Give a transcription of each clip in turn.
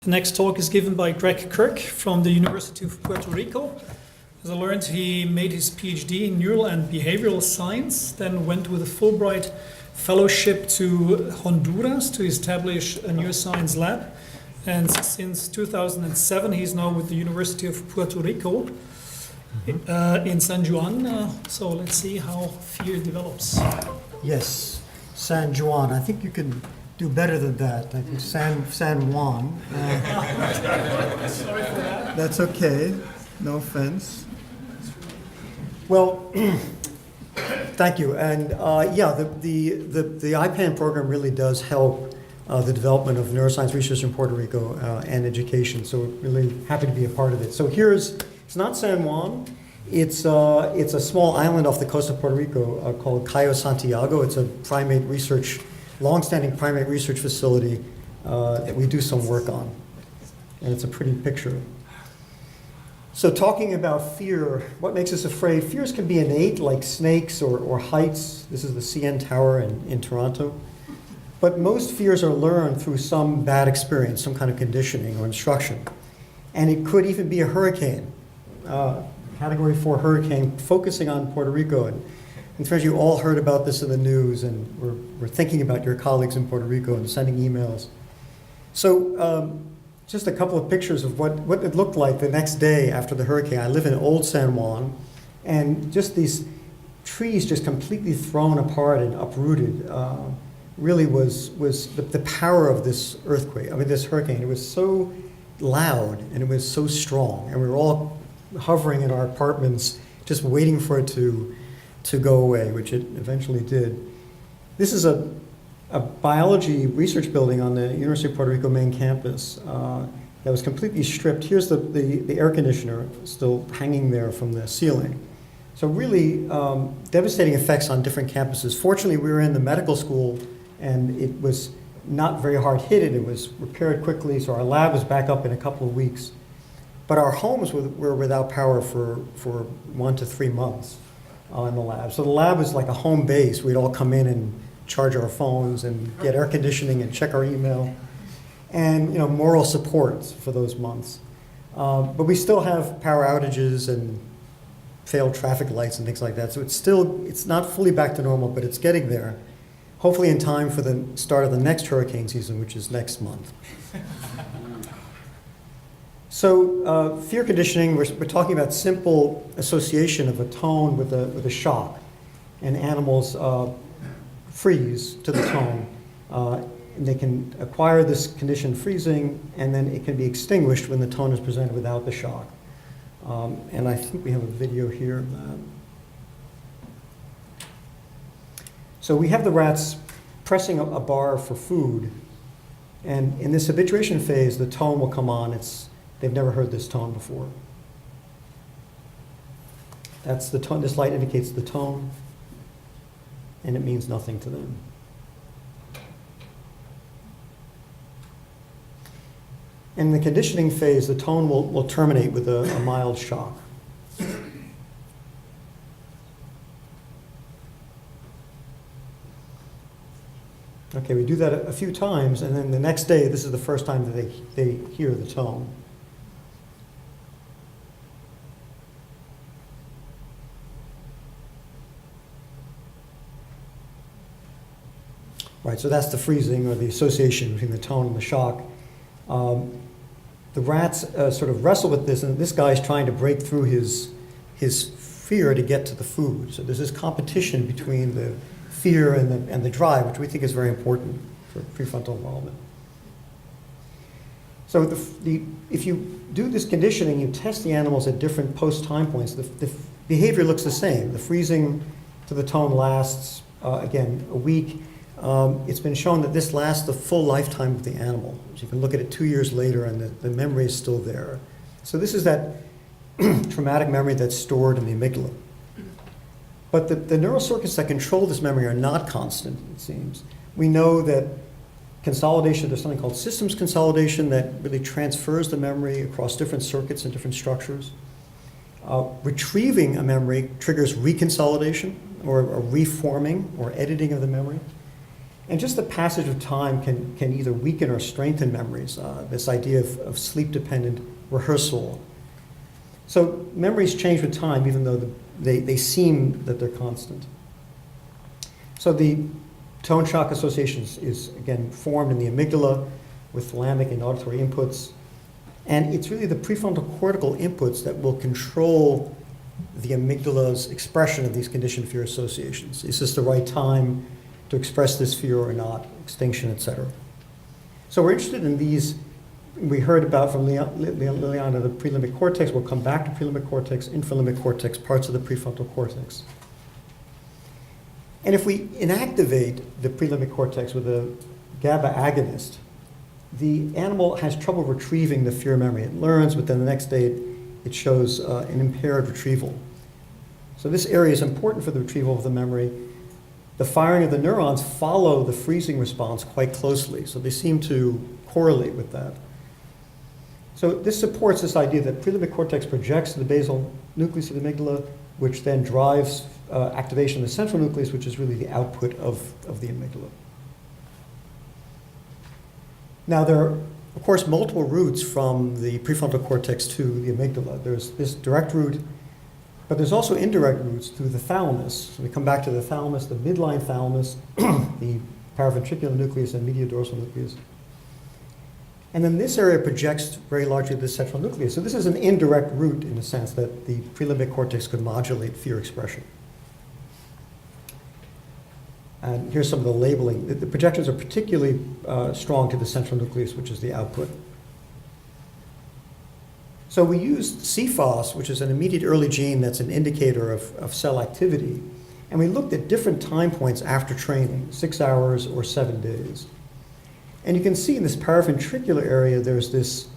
The next talk is given by Quirk from the University of Puerto Rico. As I learned, he made his PhD in neural and behavioral science, then went with a Fulbright fellowship to Honduras to establish a neuroscience lab. And since 2007, he's now with the University of Puerto Rico in San Juan. So let's see how fear develops. Yes, San Juan. I think you can do better than that. I think San Juan. Sorry for that. That's okay. No offense. Well, thank you. And yeah, the ICAN program really does help the development of neuroscience research in Puerto Rico and education. So we're really happy to be a part of it. So it's not San Juan. It's a small island off the coast of Puerto Rico called Cayo Santiago. It's a long-standing primate research facility that we do some work on. And it's a pretty picture. So talking about fear, what makes us afraid? Fears can be innate, like snakes or heights. This is the CN Tower in Toronto. But most fears are learned through some bad experience, some kind of conditioning or instruction. And it could even be a hurricane, Category 4 hurricane, focusing on Puerto Rico. And in fact, you all heard about this in the news, and we're thinking about your colleagues in Puerto Rico and sending emails. So just a couple of pictures of what it looked like the next day after the hurricane. I live in Old San Juan, and just these trees just completely thrown apart and uprooted really was the power of this earthquake. I mean, this hurricane. It was so loud and it was so strong, and we were all hovering in our apartments just waiting for it to go away, which it eventually did. This is a biology research building on the University of Puerto Rico main campus that was completely stripped. Here's the air conditioner still hanging there from the ceiling. So really devastating effects on different campuses. Fortunately, we were in the medical school and it was not very hard hit, and it was repaired quickly, so our lab was back up in a couple of weeks. But our homes were without power for 1 to 3 months in the lab. So the lab was like a home base. We'd all come in and charge our phones and get air conditioning and check our email, and moral support for those months. But we still have power outages and failed traffic lights and things like that. So it's not fully back to normal, but it's getting there. Hopefully in time for the start of the next hurricane season, which is next month. So fear conditioning, we're talking about simple association of a tone with a shock, and animals freeze to the tone. And they can acquire this condition freezing, and then it can be extinguished when the tone is presented without the shock. And I think we have a video here of that. So we have the rats pressing a bar for food, and in this habituation phase, the tone will come on. They've never heard this tone before. That's the tone. This light indicates the tone, and it means nothing to them. In the conditioning phase, the tone will terminate with a mild shock. Okay, we do that a few times, and then the next day, this is the first time that they hear the tone. Right, so that's the freezing or the association between the tone and the shock. The rats sort of wrestle with this, and this guy's trying to break through his fear to get to the food. So there's this competition between the fear and the drive, which we think is very important for prefrontal involvement. So if you do this conditioning, you test the animals at different post-time points. The behavior looks the same. The freezing to the tone lasts, again, a week. It's been shown that this lasts the full lifetime of the animal. So you can look at it 2 years later, and the memory is still there. So this is that traumatic memory that's stored in the amygdala. But the neural circuits that control this memory are not constant, it seems. We know that consolidation, there's something called systems consolidation that really transfers the memory across different circuits and different structures. Retrieving a memory triggers reconsolidation or a reforming or editing of the memory. And just the passage of time can either weaken or strengthen memories, this idea of sleep-dependent rehearsal. So memories change with time, even though they seem that they're constant. So the tone shock association is again formed in the amygdala with thalamic and auditory inputs. And it's really the prefrontal cortical inputs that will control the amygdala's expression of these conditioned fear associations. Is this the right time to express this fear or not, extinction, etc. So we're interested in these. We heard about from Liliana the prelimbic cortex. We'll come back to prelimbic cortex, infralimbic cortex, parts of the prefrontal cortex. And if we inactivate the prelimbic cortex with a GABA agonist, the animal has trouble retrieving the fear memory. It learns, but then the next day it shows an impaired retrieval. So this area is important for the retrieval of the memory. The firing of the neurons follow the freezing response quite closely, so they seem to correlate with that. So this supports this idea that prelimbic cortex projects to the basal nucleus of the amygdala, which then drives activation of the central nucleus, which is really the output of the amygdala. Now there are, of course, multiple routes from the prefrontal cortex to the amygdala. There's this direct route, but there's also indirect routes through the thalamus. So we come back to the thalamus, the midline thalamus, the paraventricular nucleus, and mediodorsal nucleus. And then this area projects very largely to the central nucleus. So this is an indirect route in the sense that the prelimbic cortex could modulate fear expression. And here's some of the labeling. The projections are particularly strong to the central nucleus, which is the output. So we used CFOS, which is an immediate early gene that's an indicator of cell activity. And we looked at different time points after training, 6 hours or 7 days. And you can see in this paraventricular area, there's this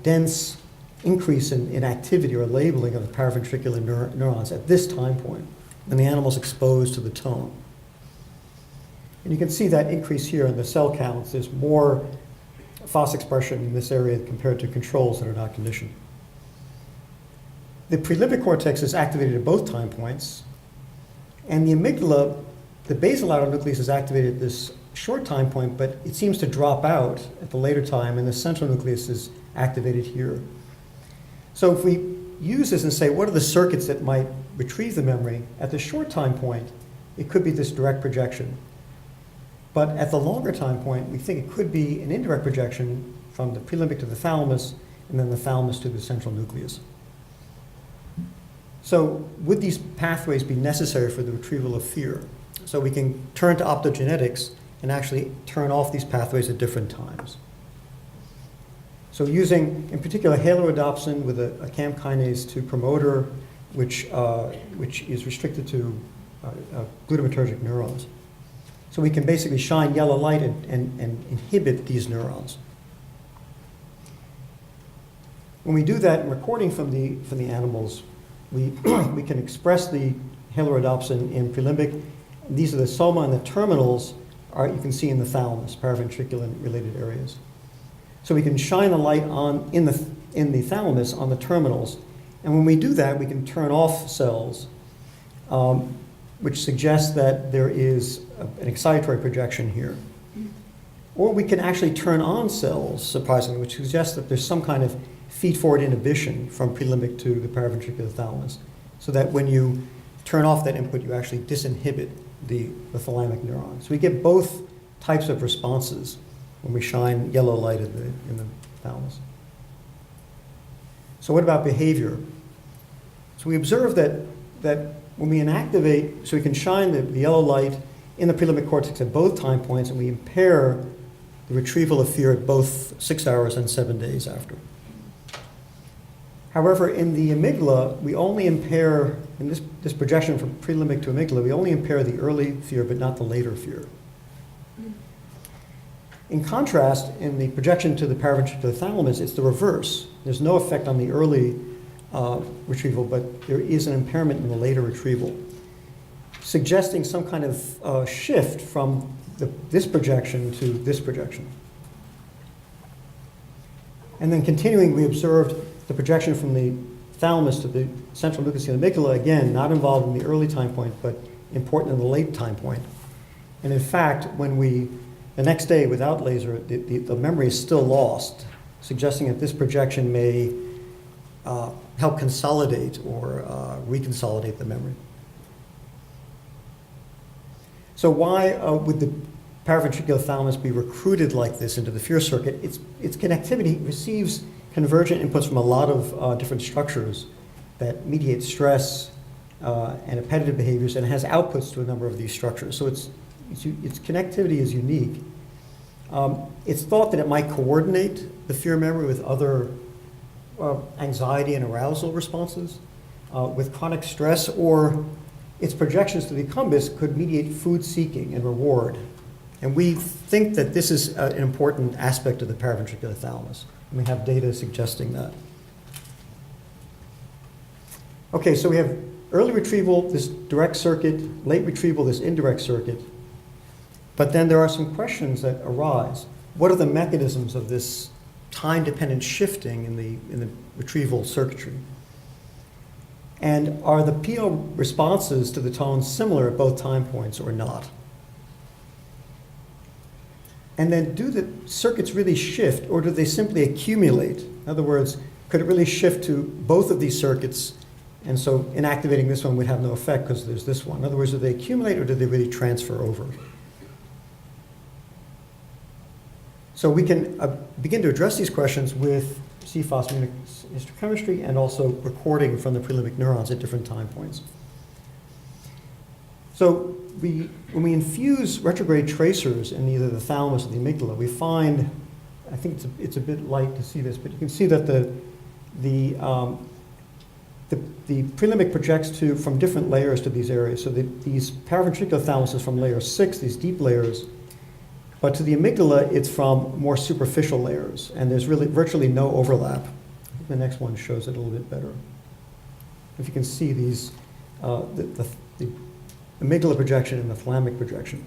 dense increase in activity or labeling of the paraventricular neurons at this time point, when the animal's exposed to the tone. And you can see that increase here in the cell counts. There's more FOS expression in this area compared to controls that are not conditioned. The prelimbic cortex is activated at both time points, and the amygdala, the basal outer nucleus, is activated at this short time point, but it seems to drop out at the later time, and the central nucleus is activated here. So if we use this and say, what are the circuits that might retrieve the memory? At the short time point, it could be this direct projection. But at the longer time point, we think it could be an indirect projection from the prelimbic to the thalamus, and then the thalamus to the central nucleus. So would these pathways be necessary for the retrieval of fear? So we can turn to optogenetics and actually turn off these pathways at different times. So using, in particular, halorhodopsin with a CAM kinase 2 promoter, which is restricted to glutamatergic neurons. So we can basically shine yellow light and inhibit these neurons. When we do that in recording from the animals, we can express the halorhodopsin in prelimbic. These are the soma and the terminals you can see in the thalamus, paraventricular related areas. So we can shine the light in the thalamus on the terminals, and when we do that, we can turn off cells, which suggests that there is an excitatory projection here. Or we can actually turn on cells, surprisingly, which suggests that there's some kind of feed-forward inhibition from prelimbic to the paraventricular thalamus, so that when you turn off that input, you actually disinhibit the thalamic neuron. So we get both types of responses when we shine yellow light in the thalamus. So what about behavior? So we observe that when we inactivate, so we can shine the yellow light in the prelimbic cortex at both time points, and we impair the retrieval of fear at both 6 hours and 7 days after. However, in the amygdala, we only impair, in this projection from prelimbic to amygdala, we only impair the early fear, but not the later fear. In contrast, in the projection to the paraventricular thalamus, it's the reverse. There's no effect on the early retrieval, but there is an impairment in the later retrieval, suggesting some kind of shift from this projection to this projection. And then continuing, we observed the projection from the thalamus to the central nucleus of the amygdala, again, not involved in the early time point, but important in the late time point. And in fact, the next day without laser, the memory is still lost, suggesting that this projection may help consolidate or reconsolidate the memory. So why would the paraventricular thalamus be recruited like this into the fear circuit? Its connectivity receives convergent inputs from a lot of different structures that mediate stress and appetitive behaviors, and has outputs to a number of these structures. So its connectivity is unique. It's thought that it might coordinate the fear memory with other anxiety and arousal responses, with chronic stress, or its projections to the accumbens could mediate food seeking and reward. And we think that this is an important aspect of the paraventricular thalamus. And we have data suggesting that. Okay, so we have early retrieval, this direct circuit, late retrieval, this indirect circuit. But then there are some questions that arise. What are the mechanisms of this time-dependent shifting in the retrieval circuitry? And are the PO responses to the tone similar at both time points or not? And then do the circuits really shift, or do they simply accumulate? In other words, could it really shift to both of these circuits, and so inactivating this one would have no effect because there's this one? In other words, do they accumulate or do they really transfer over? So we can begin to address these questions with CFOS immunohistochemistry and also recording from the prelimbic neurons at different time points. So when we infuse retrograde tracers in either the thalamus or the amygdala, we find, I think it's a bit light to see this, but you can see that the prelimbic projects from different layers to these areas. So these paraventricular thalamus is from layer 6, these deep layers, but to the amygdala, it's from more superficial layers, and there's really virtually no overlap. The next one shows it a little bit better. If you can see these, the amygdala projection and the thalamic projection.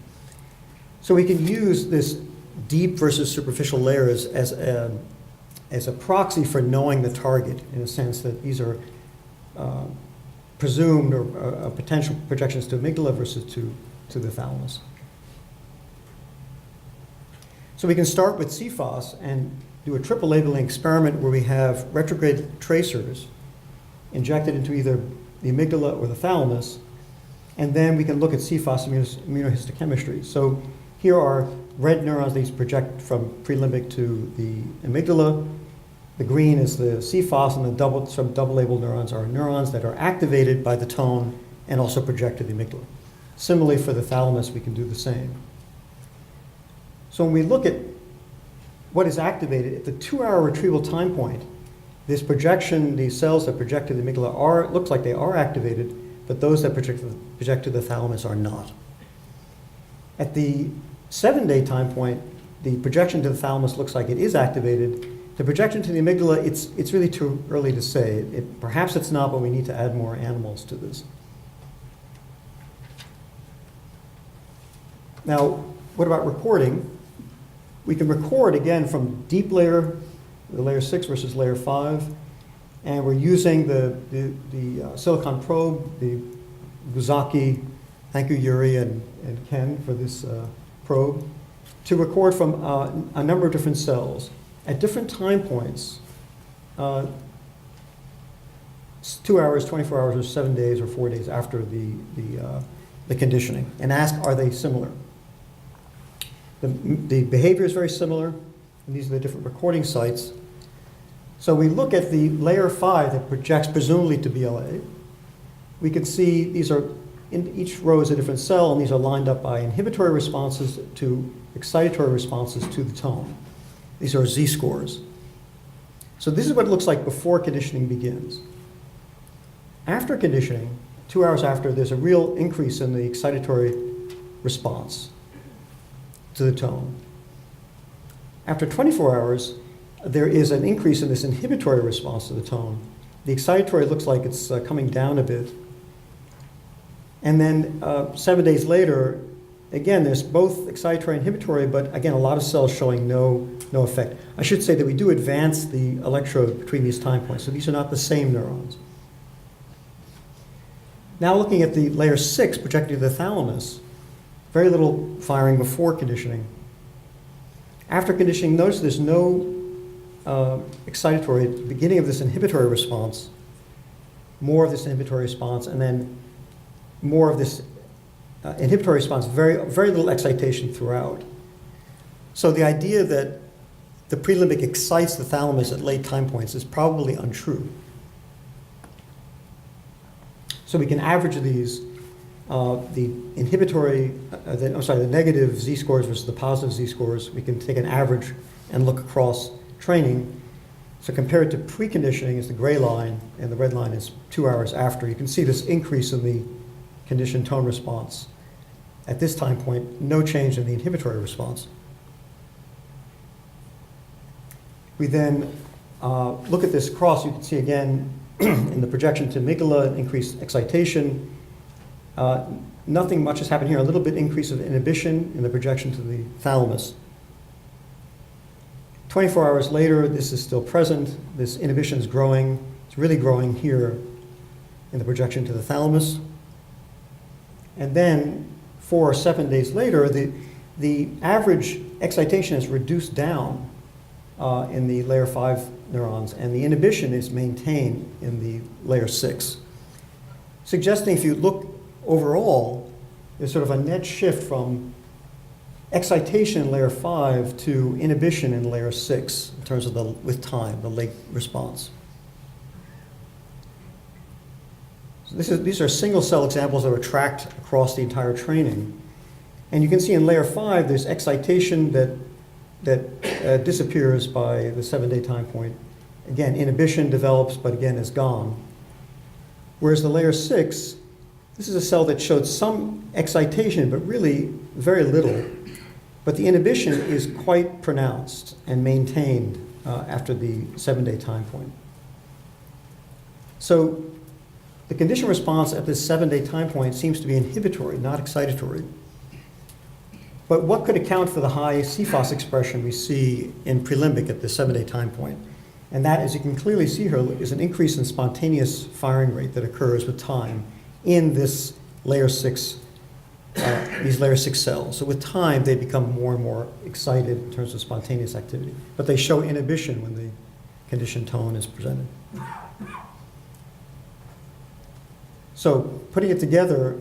So we can use this deep versus superficial layers as a proxy for knowing the target, in a sense that these are presumed or potential projections to amygdala versus to the thalamus. So we can start with CFOS and do a triple labeling experiment where we have retrograde tracers injected into either the amygdala or the thalamus, and then we can look at CFOS immunohistochemistry. So here are red neurons. These project from prelimbic to the amygdala. The green is the CFOS, and the some double-labeled neurons are neurons that are activated by the tone and also project to the amygdala. Similarly, for the thalamus, we can do the same. So when we look at what is activated at the 2-hour retrieval time point, this projection, these cells that project to the amygdala looks like they are activated, but those that project to the thalamus are not. At the 7-day time point, the projection to the thalamus looks like it is activated. The projection to the amygdala, it's really too early to say. Perhaps it's not, but we need to add more animals to this. Now, what about recording? We can record, again, from deep layer, the layer 6 versus layer 5, and we're using the silicon probe, the Buzaki, thank you, Yuri and Ken, for this probe, to record from a number of different cells at different time points, 2 hours, 24 hours, or 7 days, or 4 days after the conditioning, and ask, are they similar? The behavior is very similar, and these are the different recording sites. So we look at the layer 5 that projects presumably to BLA. We can see these are, in each row is a different cell, and these are lined up by inhibitory responses to excitatory responses to the tone. These are Z-scores. So this is what it looks like before conditioning begins. After conditioning, 2 hours after, there's a real increase in the excitatory response to the tone. After 24 hours, there is an increase in this inhibitory response to the tone. The excitatory looks like it's coming down a bit. And then 7 days later, again, there's both excitatory and inhibitory, but again, a lot of cells showing no effect. I should say that we do advance the electrode between these time points, so these are not the same neurons. Now looking at the layer 6 projecting to the thalamus, very little firing before conditioning. After conditioning, notice there's no excitatory at the beginning of this inhibitory response, more of this inhibitory response, and then more of this inhibitory response, very little excitation throughout. So the idea that the prelimbic excites the thalamus at late time points is probably untrue. So we can average these, the inhibitory, the negative z-scores versus the positive z-scores. We can take an average and look across training. So compared to preconditioning is the gray line, and the red line is 2 hours after. You can see this increase in the conditioned tone response. At this time point, no change in the inhibitory response. We then look at this across. You can see again in the projection to amygdala, increased excitation. Nothing much has happened here. A little bit increase of inhibition in the projection to the thalamus. 24 hours later, this is still present. This inhibition is growing. It's really growing here in the projection to the thalamus. And then 4 or 7 days later, the average excitation is reduced down in the layer 5 neurons, and the inhibition is maintained in the layer 6. Suggesting if you look overall, there's sort of a net shift from excitation in layer 5 to inhibition in layer 6 in terms of with time, the late response. So these are single cell examples that were tracked across the entire training. And you can see in layer 5, there's excitation that disappears by the 7-day time point. Again, inhibition develops, but again is gone. Whereas the layer 6, this is a cell that showed some excitation, but really very little. But the inhibition is quite pronounced and maintained after the 7-day time point. So the condition response at this 7-day time point seems to be inhibitory, not excitatory. But what could account for the high CFOS expression we see in prelimbic at the 7-day time point? And that, as you can clearly see here, is an increase in spontaneous firing rate that occurs with time in this layer 6, these layer 6 cells. So with time, they become more and more excited in terms of spontaneous activity. But they show inhibition when the conditioned tone is presented. So putting it together,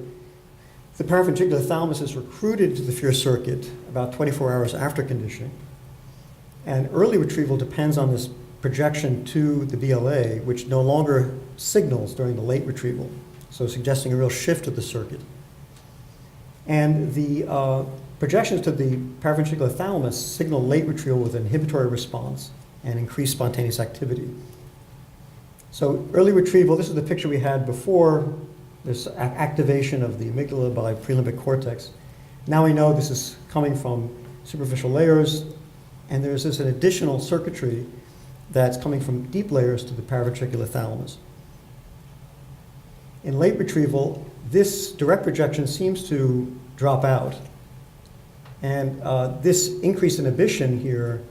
the paraventricular thalamus is recruited to the fear circuit about 24 hours after conditioning. And early retrieval depends on this projection to the BLA, which no longer signals during the late retrieval, so suggesting a real shift of the circuit. And the projections to the paraventricular thalamus signal late retrieval with an inhibitory response and increased spontaneous activity. So early retrieval, this is the picture we had before. There's activation of the amygdala by prelimbic cortex. Now we know this is coming from superficial layers, and there's this an additional circuitry that's coming from deep layers to the paraventricular thalamus. In late retrieval, this direct projection seems to drop out. And this increased inhibition here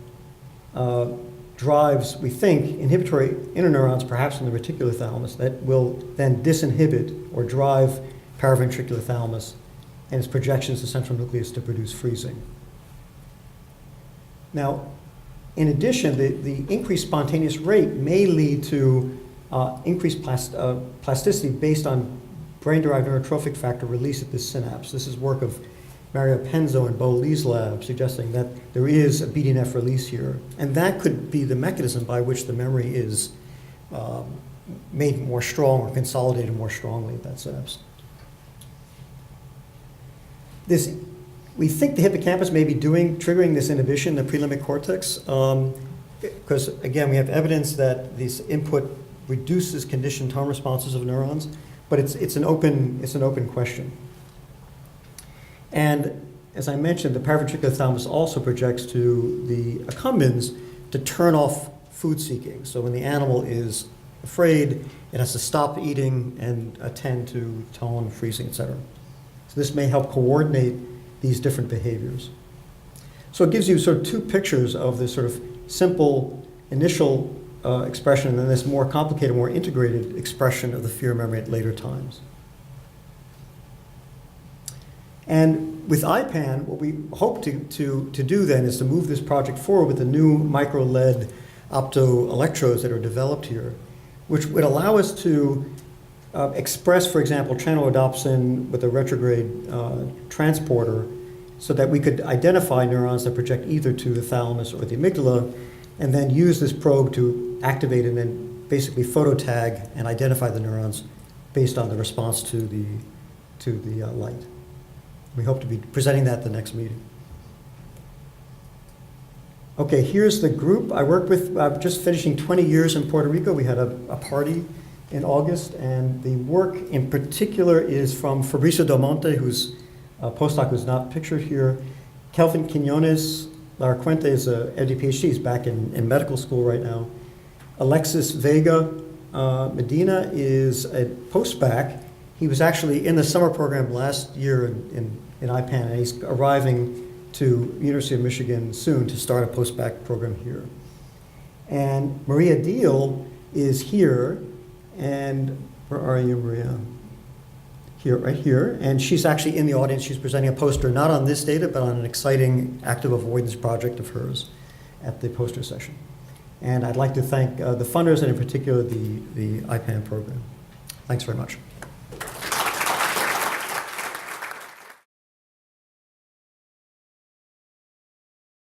drives, we think, inhibitory interneurons, perhaps in the reticular thalamus, that will then disinhibit or drive paraventricular thalamus and its projections to central nucleus to produce freezing. Now, in addition, the increased spontaneous rate may lead to increased plasticity based on brain-derived neurotrophic factor release at this synapse. This is work of Mario Penzo and Bo Lee's lab, suggesting that there is a BDNF release here. And that could be the mechanism by which the memory is made more strong or consolidated more strongly at that synapse. We think the hippocampus may be triggering this inhibition in the prelimbic cortex, because again, we have evidence that this input reduces conditioned tone responses of neurons, but it's an open question. And as I mentioned, the paraventricular thalamus also projects to the accumbens to turn off food seeking. So when the animal is afraid, it has to stop eating and attend to tone, freezing, etc. So this may help coordinate these different behaviors. So it gives you sort of two pictures of this sort of simple initial expression and then this more complicated, more integrated expression of the fear memory at later times. And with IPAN, what we hope to do then is to move this project forward with the new micro-lead optoelectrodes that are developed here, which would allow us to express, for example, channel rhodopsin with a retrograde transporter so that we could identify neurons that project either to the thalamus or the amygdala, and then use this probe to activate and then basically phototag and identify the neurons based on the response to the light. We hope to be presenting that at the next meeting. Okay, here's the group I work with. I'm just finishing 20 years in Puerto Rico. We had a party in August, and the work in particular is from Fabricio Del Monte, who's a postdoc who's not pictured here. Kelvin Quinones Larquente is a MD PhD. He's back in medical school right now. Alexis Vega Medina is a post-bac. He was actually in the summer program last year in IPAN, and he's arriving to University of Michigan soon to start a post-bac program here. And Maria Deal is here, and where are you, Maria? Here, right here, and she's actually in the audience. She's presenting a poster, not on this data, but on an exciting active avoidance project of hers at the poster session. And I'd like to thank the funders, and in particular the IPAN program. Thanks very much.